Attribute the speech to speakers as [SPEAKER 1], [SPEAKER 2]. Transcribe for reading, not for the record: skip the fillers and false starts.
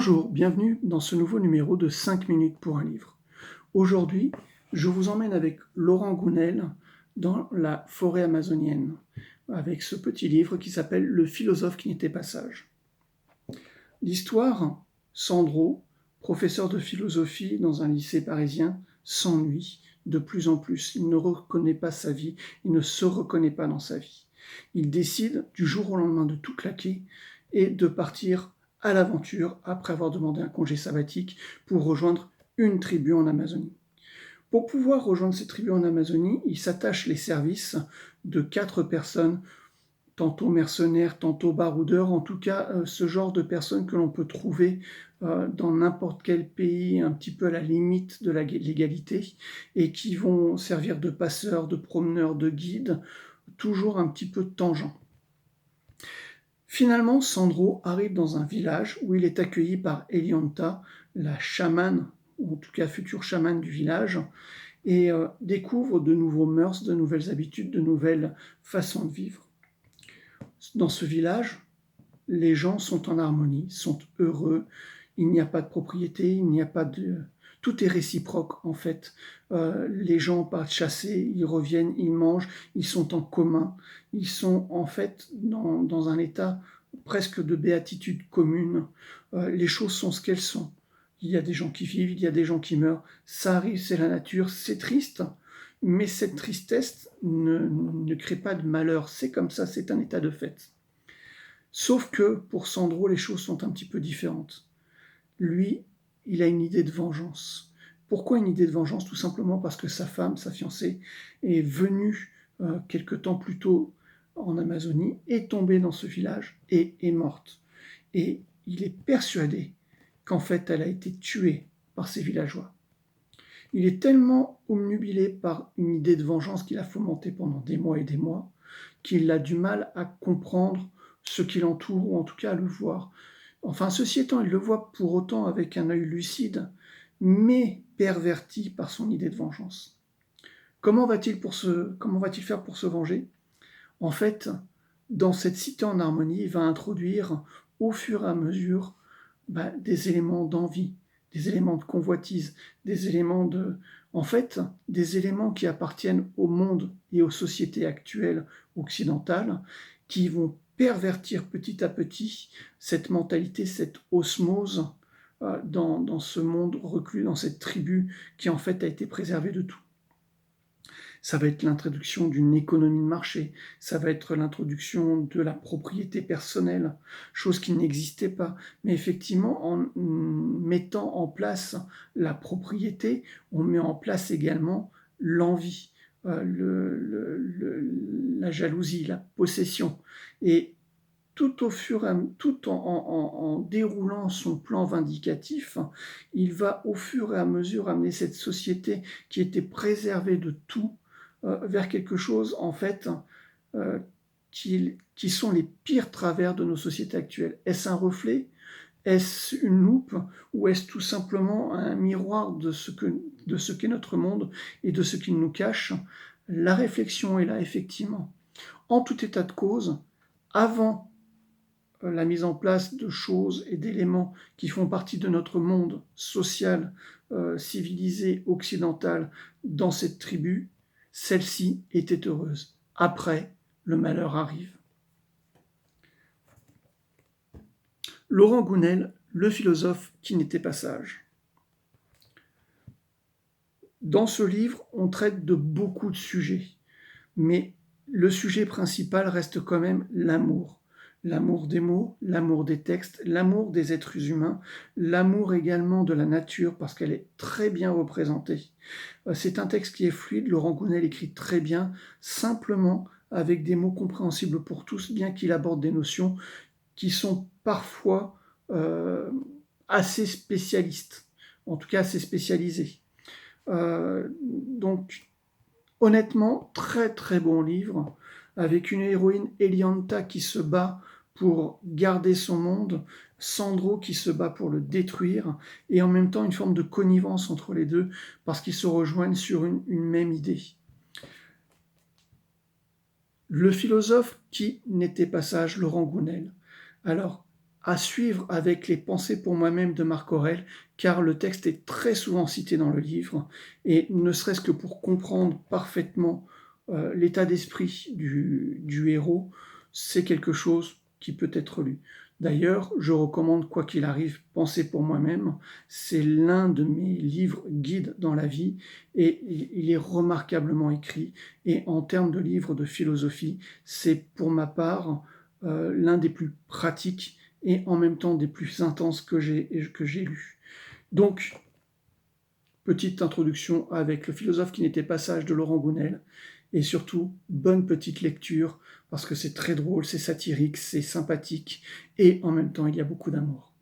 [SPEAKER 1] Bonjour, bienvenue dans ce nouveau numéro de 5 minutes pour un livre. Aujourd'hui, je vous emmène avec Laurent Gounel dans la forêt amazonienne, avec ce petit livre qui s'appelle Le philosophe qui n'était pas sage. L'histoire, Sandro, professeur de philosophie dans un lycée parisien, s'ennuie de plus en plus. Il ne reconnaît pas sa vie, il ne se reconnaît pas dans sa vie. Il décide du jour au lendemain de tout claquer et de partir à l'aventure après avoir demandé un congé sabbatique pour rejoindre une tribu en Amazonie. Pour pouvoir rejoindre cette tribu en Amazonie, il s'attache les services de 4 personnes, tantôt mercenaires, tantôt baroudeurs, en tout cas ce genre de personnes que l'on peut trouver dans n'importe quel pays un petit peu à la limite de la légalité et qui vont servir de passeurs, de promeneurs, de guides, toujours un petit peu tangents. Finalement, Sandro arrive dans un village où il est accueilli par Elianta, la chamane, ou en tout cas future chamane du village, et découvre de nouveaux mœurs, de nouvelles habitudes, de nouvelles façons de vivre. Dans ce village, les gens sont en harmonie, sont heureux, il n'y a pas de propriété, il n'y a pas de... Tout est réciproque en fait. Les gens partent chasser, ils reviennent, ils mangent, ils sont en commun. Ils sont en fait dans un état presque de béatitude commune. Les choses sont ce qu'elles sont. Il y a des gens qui vivent, il y a des gens qui meurent. Ça arrive, c'est la nature, c'est triste. Mais cette tristesse ne crée pas de malheur. C'est comme ça, c'est un état de fait. Sauf que pour Sandro, les choses sont un petit peu différentes. Lui, il a une idée de vengeance. Pourquoi une idée de vengeance? Tout simplement parce que sa femme, sa fiancée, est venue quelque temps plus tôt en Amazonie, est tombée dans ce village et est morte. Et il est persuadé qu'en fait, elle a été tuée par ces villageois. Il est tellement obnubilé par une idée de vengeance qu'il a fomentée pendant des mois et des mois, qu'il a du mal à comprendre ce qui l'entoure, ou en tout cas à le voir. Enfin, ceci étant, il le voit pour autant avec un œil lucide, mais perverti par son idée de vengeance. Comment va-t-il faire pour se venger? En fait, dans cette cité en harmonie, il va introduire au fur et à mesure des éléments d'envie, des éléments de convoitise, des éléments des éléments qui appartiennent au monde et aux sociétés actuelles occidentales, qui vont pervertir petit à petit cette mentalité, cette osmose dans ce monde reclus, dans cette tribu qui en fait a été préservée de tout. Ça va être l'introduction d'une économie de marché, ça va être l'introduction de la propriété personnelle, chose qui n'existait pas. Mais effectivement, en mettant en place la propriété, on met en place également l'envie, la jalousie, la possession. Et tout en déroulant son plan vindicatif, il va au fur et à mesure amener cette société qui était préservée de tout vers quelque chose, en fait, qui sont les pires travers de nos sociétés actuelles. Est-ce un reflet? Est-ce une loupe? Ou est-ce tout simplement un miroir de ce qu'est notre monde et de ce qu'il nous cache? La réflexion est là, effectivement. En tout état de cause, avant la mise en place de choses et d'éléments qui font partie de notre monde social, civilisé, occidental, dans cette tribu, celle-ci était heureuse. Après, le malheur arrive. Laurent Gounel, le philosophe qui n'était pas sage. Dans ce livre, on traite de beaucoup de sujets, mais le sujet principal reste quand même l'amour. L'amour des mots, l'amour des textes, l'amour des êtres humains, l'amour également de la nature parce qu'elle est très bien représentée. C'est un texte qui est fluide, Laurent Gounel écrit très bien, simplement avec des mots compréhensibles pour tous, bien qu'il aborde des notions qui sont parfois assez spécialistes, en tout cas assez spécialisées. Donc, honnêtement, très très bon livre, avec une héroïne Elianta qui se bat pour garder son monde, Sandro qui se bat pour le détruire, et en même temps une forme de connivence entre les deux, parce qu'ils se rejoignent sur une même idée. Le philosophe qui n'était pas sage, Laurent Gounel. Alors, à suivre avec les pensées pour moi-même de Marc Aurèle, car le texte est très souvent cité dans le livre, et ne serait-ce que pour comprendre parfaitement l'état d'esprit du héros, c'est quelque chose qui peut être lu. D'ailleurs, je recommande, quoi qu'il arrive, Penser pour moi-même. C'est l'un de mes livres guides dans la vie, et il est remarquablement écrit. Et en termes de livres de philosophie, c'est pour ma part l'un des plus pratiques et en même temps des plus intenses que j'ai lus. Donc, petite introduction avec Le philosophe qui n'était pas sage de Laurent Gounel, et surtout, bonne petite lecture, parce que c'est très drôle, c'est satirique, c'est sympathique, et en même temps, il y a beaucoup d'amour.